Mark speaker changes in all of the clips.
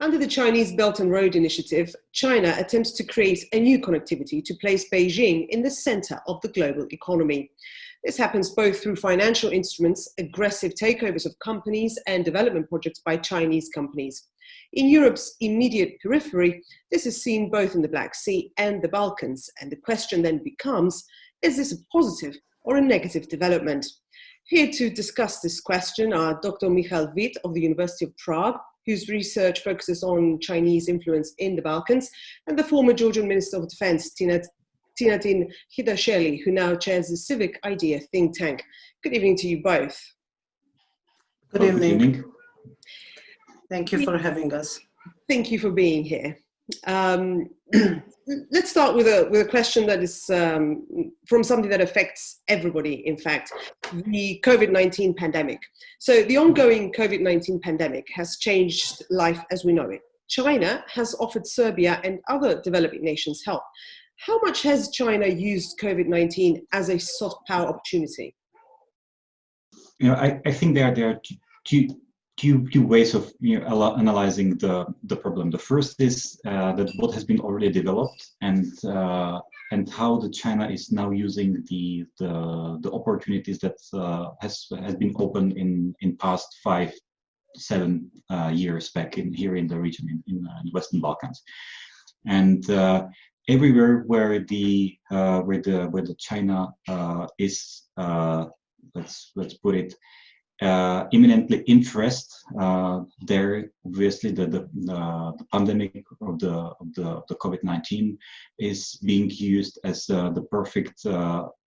Speaker 1: Under the Chinese Belt and Road Initiative, China attempts to create a new connectivity to place Beijing in the center of the global economy. This happens both through financial instruments, aggressive takeovers of companies, and development projects by Chinese companies. In Europe's immediate periphery, this is seen both in the Black Sea and the Balkans, and the question then becomes, is this a positive or a negative development? Here to discuss this question are Dr. Michal Witt of the University of Prague, whose research focuses on Chinese influence in the Balkans, and the former Georgian Minister of Defense, Tinatin Hidasheli, who now chairs the Civic Idea think tank. Good evening to you both.
Speaker 2: Good evening. Thank you for having us.
Speaker 1: Thank you for being here. Let's start with a question that is from something that affects everybody, in fact, the COVID-19 pandemic. So the ongoing COVID-19 pandemic has changed life as we know it. China has offered Serbia and other developing nations help. How much has China used COVID-19 as a soft power opportunity?
Speaker 3: I think there are two ways of analyzing the problem. The first is that what has been already developed and how the China is now using the opportunities that has been opened in past 5-7 years back here in the region in Western Balkans, and everywhere where the China is let's put it imminently interest, there obviously the pandemic of the COVID-19 is being used as the perfect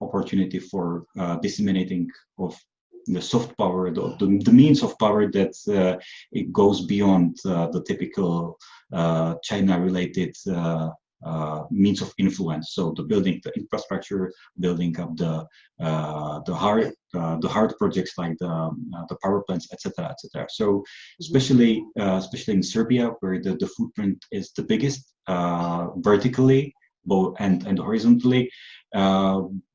Speaker 3: opportunity for disseminating of the soft power, the means of power that it goes beyond the typical China-related means of influence. So the building the infrastructure, building up the hard projects like the power plants, etc., etc. So especially in Serbia, where the footprint is the biggest, vertically both and horizontally,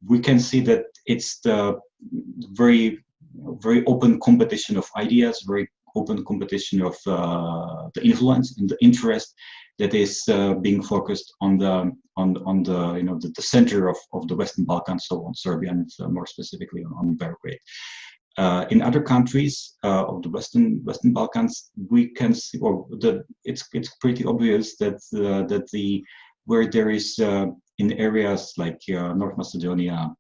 Speaker 3: we can see that it's the very open competition of ideas, very open competition of the influence and the interest that is being focused on the center of the Western Balkans, so on Serbia and more specifically on Belgrade. In other countries of the Western Balkans, we can see, it's pretty obvious that where there is in areas like North Macedonia,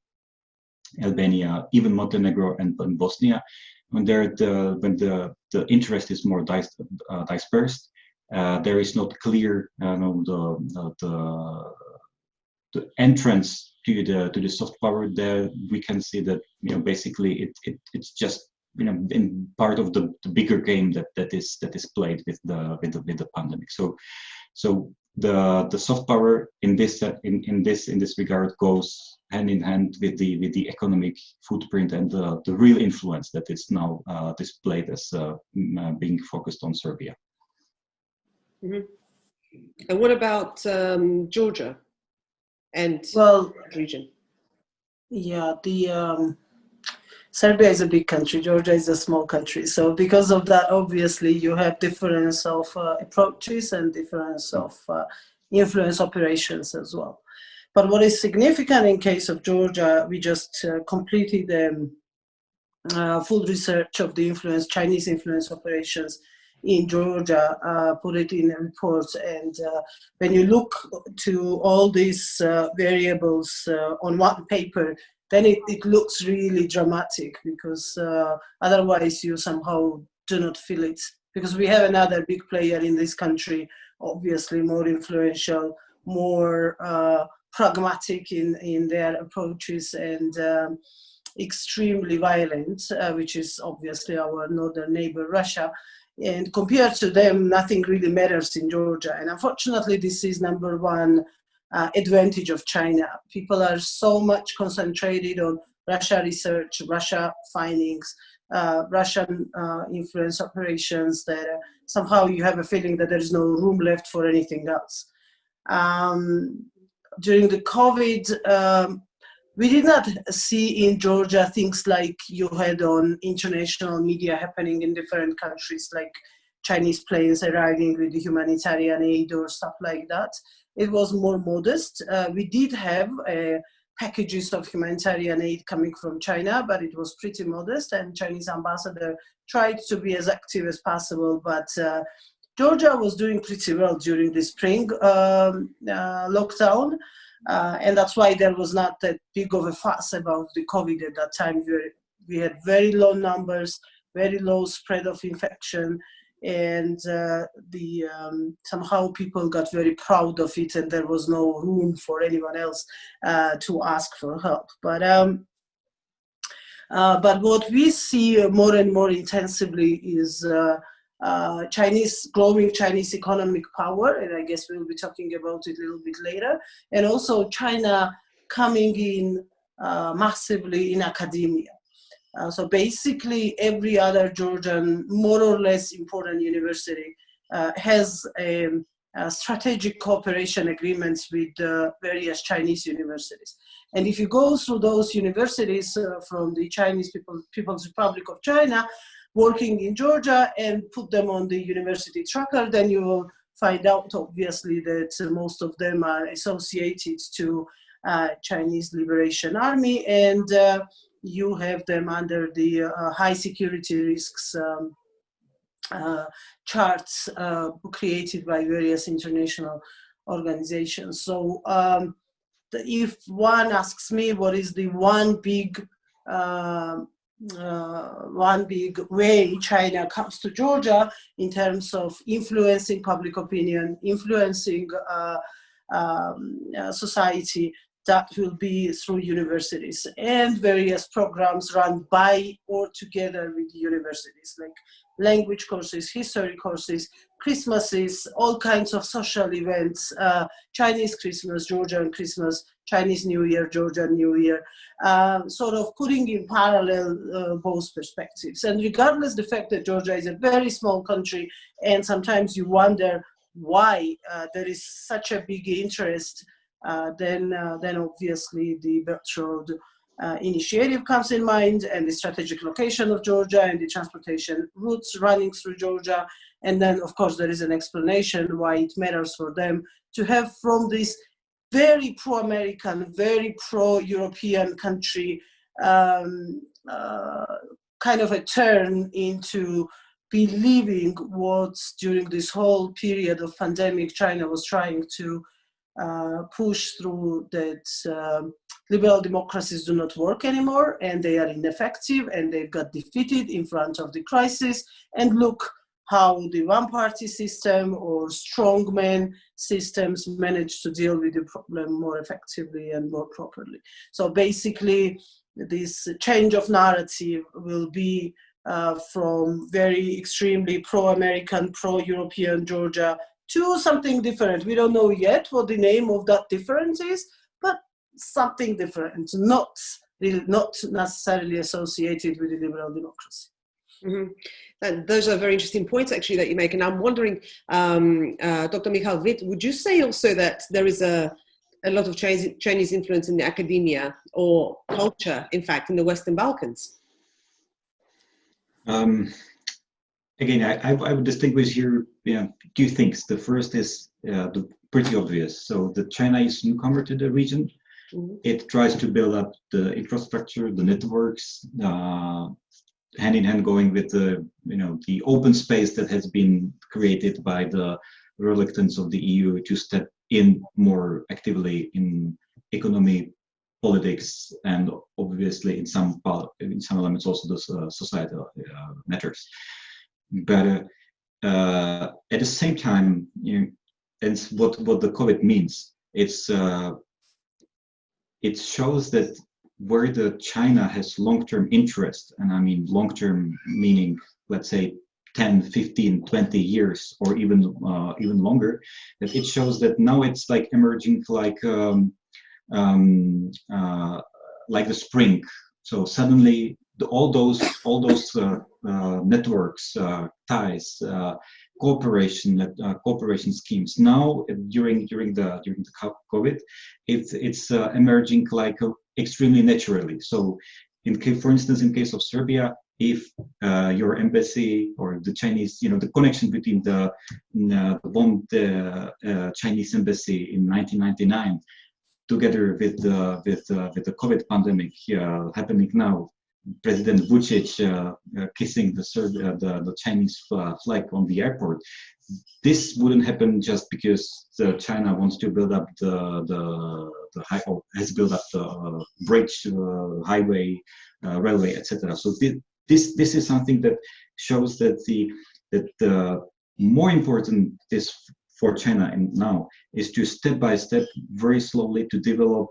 Speaker 3: Albania, even Montenegro and Bosnia, when the interest is more dispersed, there is not clear the entrance to the soft power. There we can see that basically it's just in part of the bigger game that is played with the pandemic. So the soft power in this regard goes hand in hand with the economic footprint and the real influence that is now displayed as being focused on Serbia.
Speaker 1: Mm-hmm. And what about Georgia and region?
Speaker 2: Yeah, Serbia is a big country, Georgia is a small country. So because of that, obviously you have difference of approaches and difference of influence operations as well. But what is significant in case of Georgia, we just completed the full research of the Chinese influence operations in Georgia, put it in reports, and when you look to all these variables on one paper, then it looks really dramatic, because otherwise you somehow do not feel it. Because we have another big player in this country, obviously more influential, more pragmatic in their approaches, and extremely violent, which is obviously our northern neighbor, Russia. And compared to them, nothing really matters in Georgia. And unfortunately, this is number one advantage of China. People are so much concentrated on Russia research, Russia findings, Russian influence operations, that somehow you have a feeling that there is no room left for anything else. During the COVID, we did not see in Georgia things like you had on international media happening in different countries, like Chinese planes arriving with the humanitarian aid or stuff like that. It was more modest. We did have packages of humanitarian aid coming from China, but it was pretty modest, and Chinese ambassador tried to be as active as possible. But Georgia was doing pretty well during the spring lockdown, and that's why there was not that big of a fuss about the COVID at that time. We had very low numbers, very low spread of infection, and somehow people got very proud of it, and there was no room for anyone else to ask for help. But what we see more and more intensively is growing Chinese economic power, and I guess we'll be talking about it a little bit later, and also China coming in massively in academia. So basically, every other Georgian, more or less important university has a strategic cooperation agreements with various Chinese universities. And if you go through those universities from the Chinese People's Republic of China, working in Georgia, and put them on the university tracker, then you will find out, obviously, that most of them are associated to Chinese Liberation Army, and you have them under the high security risks charts created by various international organizations. So if one asks me what is the one big way China comes to Georgia in terms of influencing public opinion, influencing society, that will be through universities and various programs run by or together with universities, like language courses, history courses, Christmases, all kinds of social events, Chinese Christmas, Georgian Christmas, Chinese New Year, Georgian New Year, sort of putting in parallel both perspectives. And regardless the fact that Georgia is a very small country, and sometimes you wonder why there is such a big interest, then obviously the Belt Road initiative comes in mind, and the strategic location of Georgia and the transportation routes running through Georgia. And then, of course, there is an explanation why it matters for them to have from this very pro-American, very pro-European country kind of a turn into believing what during this whole period of pandemic China was trying to push through, that liberal democracies do not work anymore, and they are ineffective, and they've got defeated in front of the crisis. And look how the one-party system or strongman systems manage to deal with the problem more effectively and more properly. So basically, this change of narrative will be from very extremely pro-American, pro-European Georgia to something different. We don't know yet what the name of that difference is, but something different, not necessarily associated with the liberal democracy.
Speaker 1: Mm-hmm. And those are very interesting points, actually, that you make. And I'm wondering, Dr. Michal Witt, would you say also that there is a lot of Chinese influence in the academia or culture, in fact, in the Western Balkans?
Speaker 3: Again, I would distinguish here two things. The first is pretty obvious. So the China is newcomer to the region. Mm-hmm. It tries to build up the infrastructure, the networks, hand in hand going with the open space that has been created by the reluctance of the EU to step in more actively in economy, politics, and obviously in some elements also the societal matters. But at the same time, and what the COVID means, it shows that where the China has long-term interest, and I mean long-term meaning, let's say 10, 15, 20 years, or even longer, that it shows that now it's like emerging like the spring. So suddenly all those networks, ties, cooperation schemes. Now during the COVID, it's emerging like extremely naturally. So for instance, in case of Serbia, if your embassy or the Chinese, the connection between the Chinese embassy in 1999, together with the COVID pandemic happening now, President Vučić kissing the Chinese flag on the airport. This wouldn't happen just because China wants to build up has built up the bridge, highway, railway, etc. So this is something that shows that the more important is for China now is to step by step, very slowly, to develop,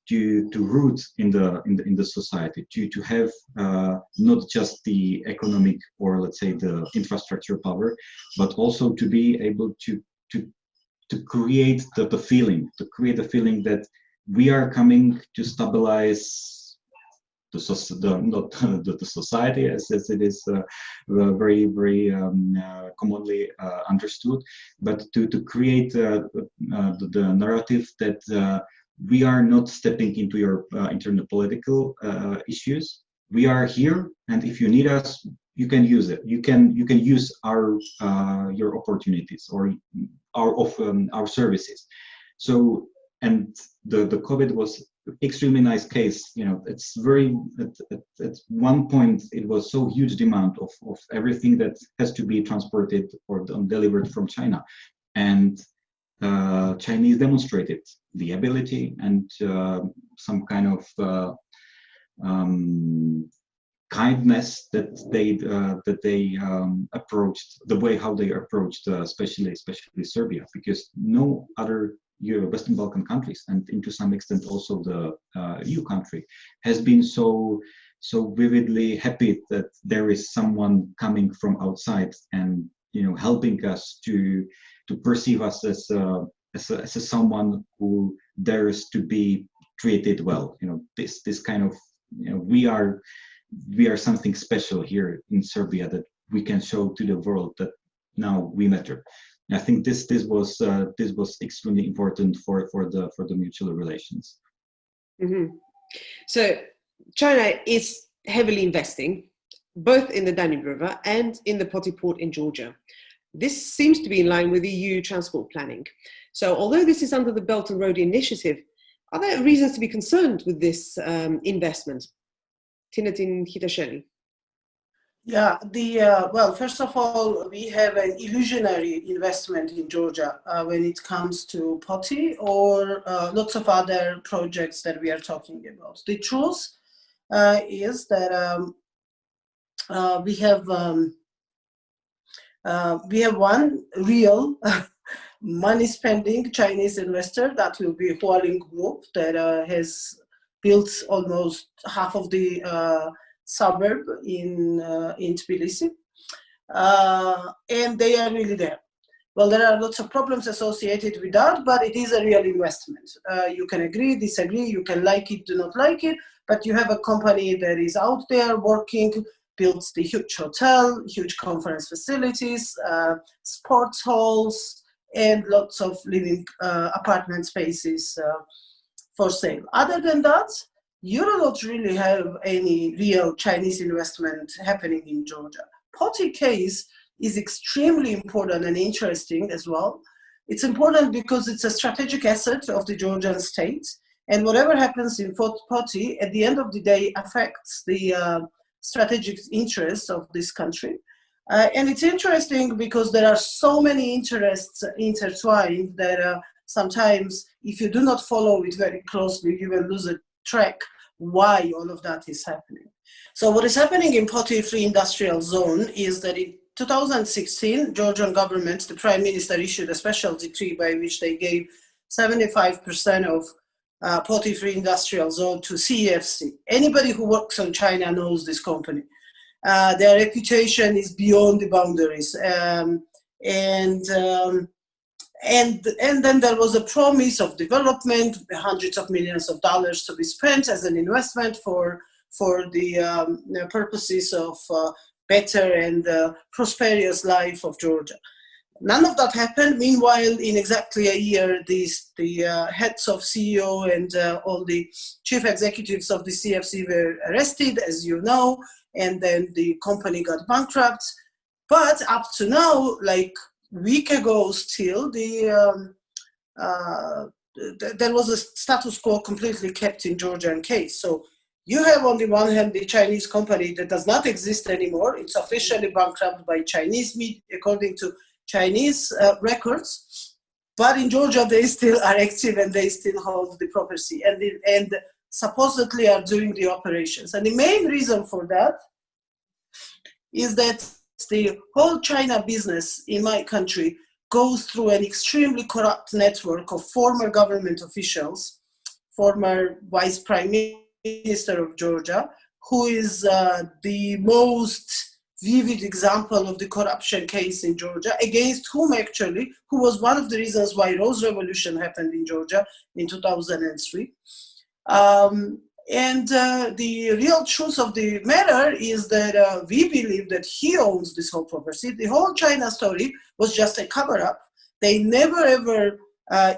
Speaker 3: to root in the society, to have not just the economic or let's say the infrastructure power, but also to be able to create the feeling, that we are coming to stabilize the society as it is very commonly understood, but to create the narrative that we are not stepping into your internal political issues. We are here, and if you need us, you can use it. You can use your opportunities or our services. So, and the COVID was extremely nice case. It's very at one point it was so huge demand of everything that has to be transported or delivered from China, and Chinese demonstrated the ability and some kind of kindness that they approached, the way how they approached especially Serbia, because no other Western Balkan countries, and to some extent also the EU country, has been so vividly happy that there is someone coming from outside and helping us to perceive us as someone who dares to be treated well. This kind of we are something special here in Serbia, that we can show to the world that now we matter. I think this was extremely important for the mutual relations.
Speaker 1: Mm-hmm. So China is heavily investing both in the Danube River and in the Poti port in Georgia. This seems to be in line with EU transport planning. So although this is under the Belt and Road Initiative, are there reasons to be concerned with this investment? Tinatin Hitasheli.
Speaker 2: Yeah, well, first of all, we have an illusionary investment in Georgia when it comes to Poti or lots of other projects that we are talking about. The truth is that we have one real money-spending Chinese investor, that will be Hualing Group, that has built almost half of the suburb in Tbilisi, and they are really there. Well, there are lots of problems associated with that, but it is a real investment. You can agree, disagree, you can like it, do not like it, but you have a company that is out there working, builds the huge hotel, huge conference facilities, sports halls, and lots of living apartment spaces for sale. Other than that, you do not really have any real Chinese investment happening in Georgia. Poti case is extremely important and interesting as well. It's important because it's a strategic asset of the Georgian state, and whatever happens in Poti at the end of the day affects the strategic interests of this country. And it's interesting because there are so many interests intertwined that sometimes if you do not follow it very closely, you will lose a track why all of that is happening. So what is happening in Poti Free Industrial Zone is that in 2016, Georgian government, the Prime Minister issued a special decree by which they gave 75% of Poti Free Industrial Zone to CEFC. Anybody who works on China knows this company. Their reputation is beyond the boundaries. And then there was a promise of development, hundreds of millions of dollars to be spent as an investment for the purposes of better and prosperous life of Georgia. none of that happened. Meanwhile, in exactly a year, the heads of CEO and all the chief executives of the CFC were arrested, as you know, and then the company got bankrupt. But up to now, like a week ago still, there was a status quo completely kept in Georgian case. So you have on the one hand the Chinese company that does not exist anymore. It's officially bankrupt by Chinese media, according to Chinese records. But in Georgia, they still are active and they still hold the property and supposedly are doing the operations. And the main reason for that is that the whole China business in my country goes through an extremely corrupt network of former government officials, former vice prime minister of Georgia, who is the most vivid example of the corruption case in Georgia, against whom actually, who was one of the reasons why Rose Revolution happened in Georgia in 2003. The real truth of the matter is that we believe that he owns this whole property. The whole China story was just a cover-up. They never ever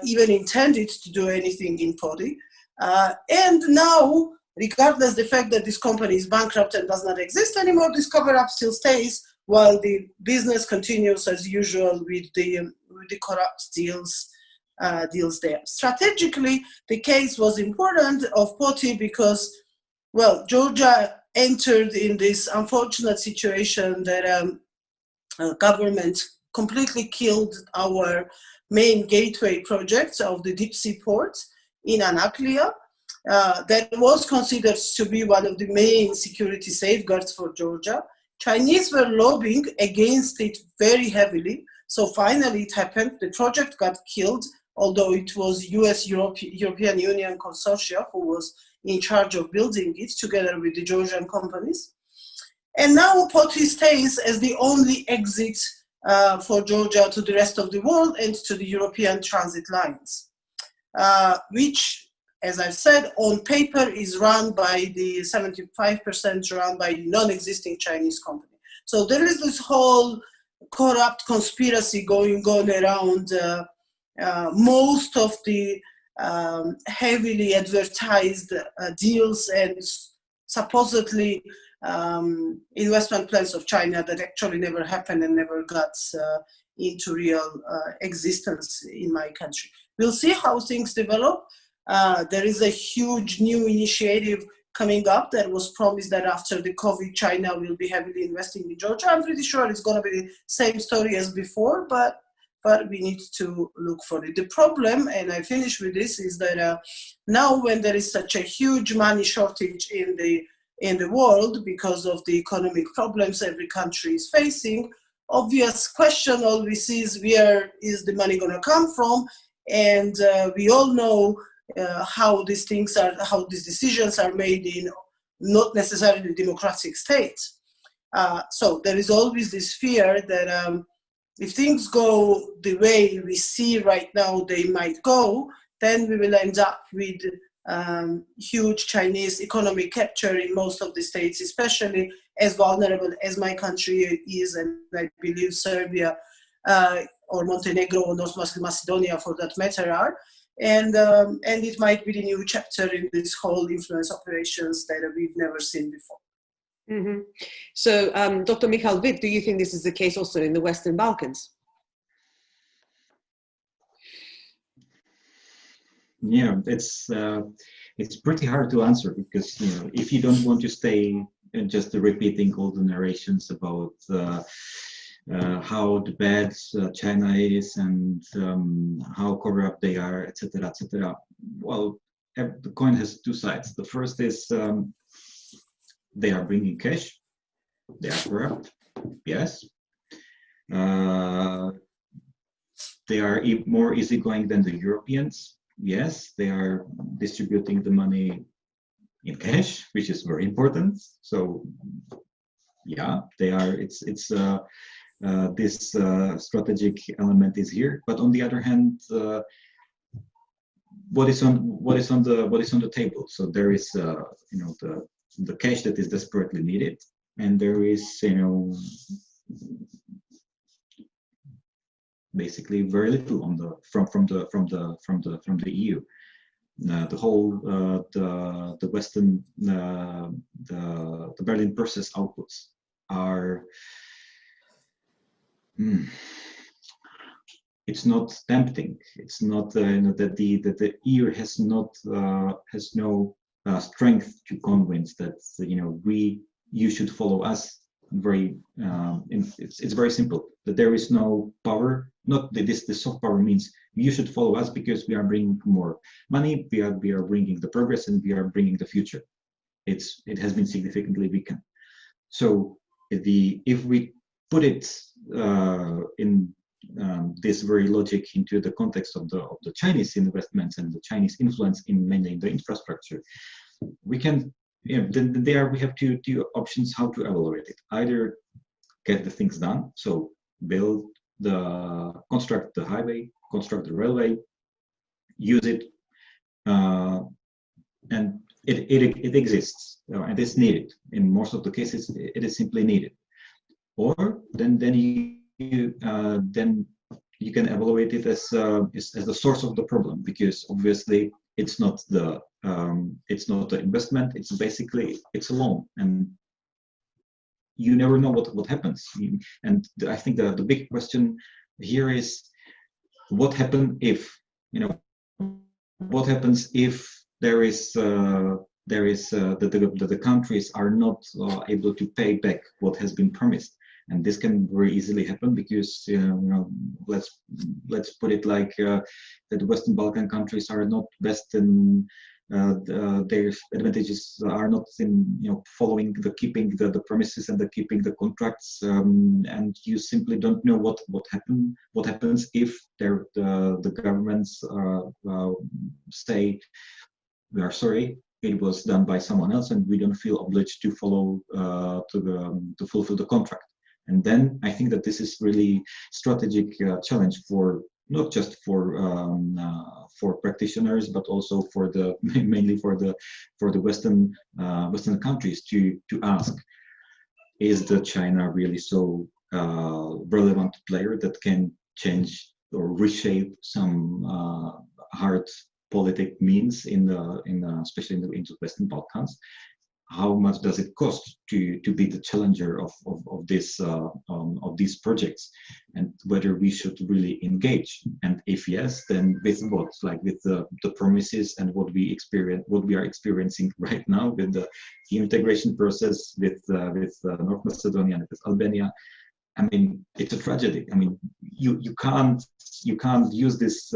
Speaker 2: even intended to do anything in Podi. And now, regardless the fact that this company is bankrupt and does not exist anymore, this cover-up still stays while the business continues as usual with the corrupt deals there. Strategically, the case was important of Poti because, well, Georgia entered in this unfortunate situation that government completely killed our main gateway project of the deep sea port in Anaklia. That was considered to be one of the main security safeguards for Georgia. Chinese were lobbying against it very heavily. So finally it happened. The project got killed, although it was European Union consortia who was in charge of building it together with the Georgian companies. And now Poti stays as the only exit for Georgia to the rest of the world and to the European transit lines, which, as I've said, on paper is run by the 75% run by the non-existing Chinese company. So there is this whole corrupt conspiracy going on around most of the heavily advertised deals and supposedly investment plans of China that actually never happened and never got into real existence in my country. We'll see how things develop. There is a huge new initiative coming up that was promised that after the COVID, China will be heavily investing in Georgia. I'm pretty sure it's going to be the same story as before, but we need to look for it. The problem, and I finish with this, is that now when there is such a huge money shortage in the world because of the economic problems every country is facing, obvious question always is, where is the money going to come from? And we all know how these decisions are made in not necessarily democratic states. So there is always this fear that if things go the way we see right now they might go, then we will end up with huge Chinese economic capture in most of the states, especially as vulnerable as my country is, and I believe Serbia or Montenegro or North Macedonia for that matter are. And it might be the new chapter in this whole influence operations that we've never seen before.
Speaker 1: Mm-hmm. So, Dr. Michal Witt, do you think this is the case also in the Western Balkans?
Speaker 3: Yeah, it's pretty hard to answer because, you know, if you don't want to stay just repeating all the narrations about how bad China is and how corrupt they are, etc., etc. Well, the coin has two sides. The first is they are bringing cash. They are corrupt. Yes. They are more easygoing than the Europeans. Yes. They are distributing the money in cash, which is very important. So, yeah, they are. It's this strategic element is here, but on the other hand, what is on the table? So there is you know, the cash that is desperately needed, and there is, you know, basically very little on the from the EU. The whole the Western the Berlin process outputs are it's not tempting. It's not that the EU has not has no strength to convince that you should follow us. Very it's very simple, that there is no power. Not that the soft power means you should follow us because we are bringing more money, we are bringing the progress, and we are bringing the future. It has been significantly weakened. So if we put it in this very logic into the context of the Chinese investments and the Chinese influence in mainly the infrastructure, we can then there we have two options how to evaluate it. Either get the things done, so construct the highway, construct the railway, use it, and it exists and it's needed. In most of the cases, it is simply needed. Or then you can evaluate it as the source of the problem, because obviously it's not the investment. It's basically it's a loan, and you never know what happens. And I think the big question here is what happens if what happens if there is the countries are not able to pay back what has been promised. And this can very easily happen because let's put it like that the Western Balkan countries are not best in their advantages are not in following keeping the promises and keeping the contracts, and you simply don't know what happens if the governments say we are sorry, it was done by someone else and we don't feel obliged to follow to fulfill the contract. And then I think that this is really strategic challenge for not just for practitioners, but also for mainly for the Western countries to ask: is the China really so relevant player that can change or reshape some hard politic means especially in the Western Balkans? How much does it cost to be the challenger of these projects, and whether we should really engage? And if yes, then with what? Like with the promises and what we are experiencing right now with the integration process with North Macedonia and with Albania. I mean, it's a tragedy. I mean, you can't use this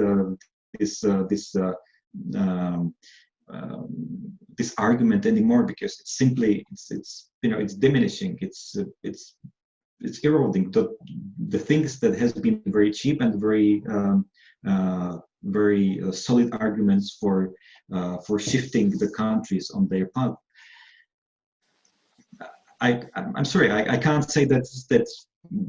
Speaker 3: argument anymore, because it's simply it's diminishing, it's eroding the things that has been very cheap and very solid arguments for shifting the countries on their path. I'm sorry, I can't say that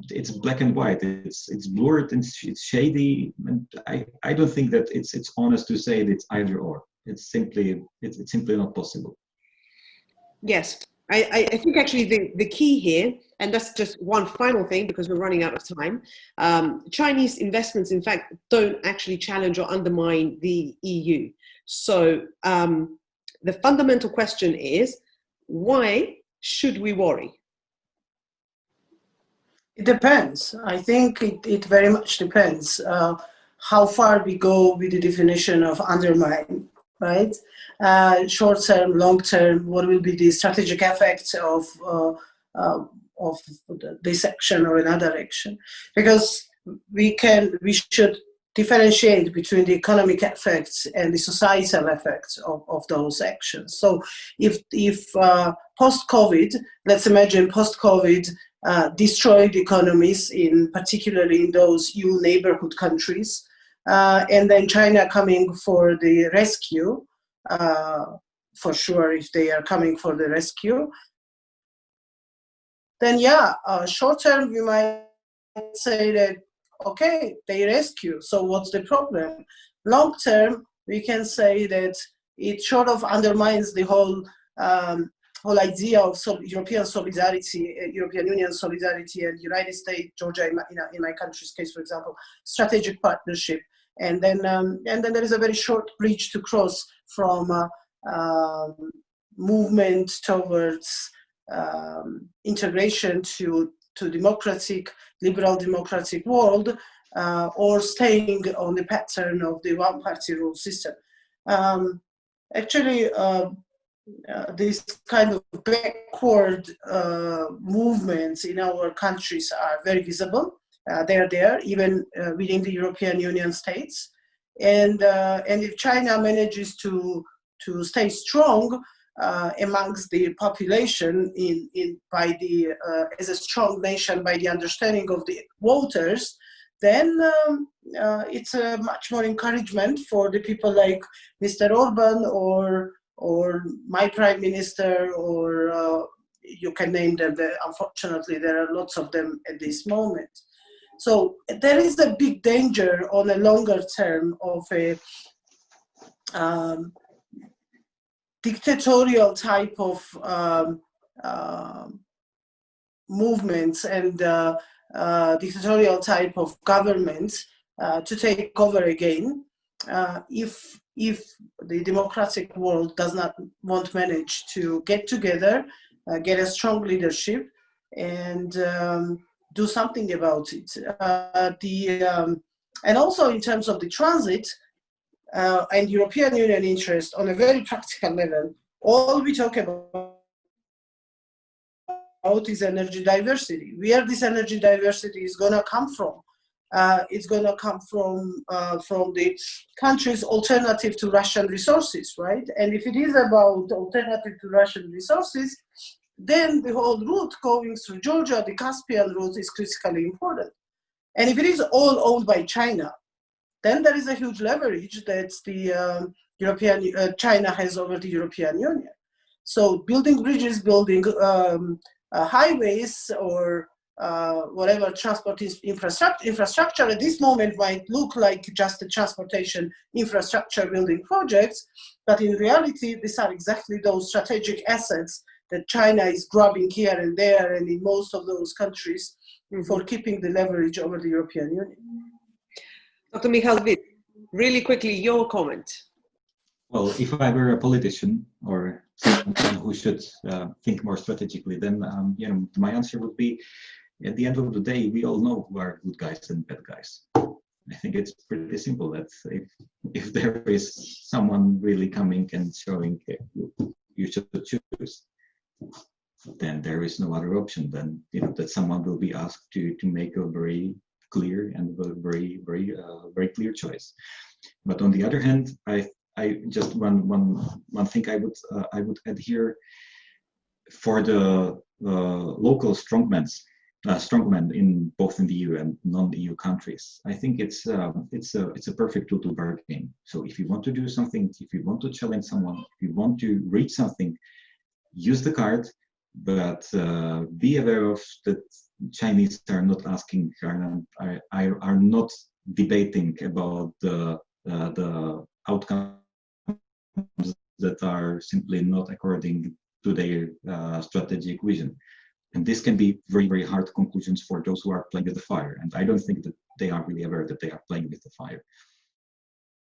Speaker 3: it's black and white. It's blurred and it's shady, and I don't think that it's honest to say that it's either or. It's simply not possible.
Speaker 1: Yes, I think actually the key here, and that's just one final thing because we're running out of time, Chinese investments in fact don't actually challenge or undermine the EU. So the fundamental question is, why should we worry?
Speaker 2: It depends. I think it very much depends how far we go with the definition of undermine, right? Short term, long term, what will be the strategic effects of this action or another action? Because we should differentiate between the economic effects and the societal effects of those actions. So if post-COVID, let's imagine post-COVID destroyed economies, particularly in those EU neighborhood countries, and then China coming for the rescue, for sure, if they are coming for the rescue, then yeah, short term we might say that, okay, they rescue, so what's the problem? Long term, we can say that it sort of undermines the whole whole idea of European solidarity, European Union solidarity, and United States, Georgia, in my country's case, for example, strategic partnership. And then there is a very short bridge to cross from movement towards integration to democratic, liberal democratic world, or staying on the pattern of the one-party rule system. Actually, these kind of backward movements in our countries are very visible. They are there, even within the European Union states. And if China manages to stay strong amongst the population as a strong nation by the understanding of the voters, then it's a much more encouragement for the people like Mr. Orban or my prime minister, or you can name them. Unfortunately, there are lots of them at this moment. So there is a big danger on a longer term of a dictatorial type of movements and dictatorial type of governments to take over again if the democratic world won't manage to get together, get a strong leadership, and do something about it. And also in terms of the transit and European Union interest on a very practical level, all we talk about is energy diversity. Where this energy diversity is going to come from? It's going to come from the country's alternative to Russian resources, right? And if it is about alternative to Russian resources, then the whole route going through Georgia, the Caspian route, is critically important. And if it is all owned by China, then there is a huge leverage that the China has over the European Union. So building bridges, building highways, or whatever transport infrastructure at this moment might look like just a transportation infrastructure building projects, but in reality, these are exactly those strategic assets that China is grabbing here and there and in most of those countries for keeping the leverage over the European Union.
Speaker 1: Dr. Mihaljevic, really quickly, your comment.
Speaker 3: Well, if I were a politician or someone who should think more strategically, then my answer would be, at the end of the day, we all know who are good guys and bad guys. I think it's pretty simple that if there is someone really coming and showing you should choose, then there is no other option than that someone will be asked to make a very clear and very clear choice. But on the other hand, I just one thing I would add here for the local strongmen in both in the EU and non-EU countries. I think it's a perfect tool to bargain. So if you want to do something, if you want to challenge someone, if you want to reach something, use the card, but be aware of that Chinese are not asking, are not debating about the outcomes that are simply not according to their strategic vision. And this can be very, very hard conclusions for those who are playing with the fire. And I don't think that they are really aware that they are playing with the fire.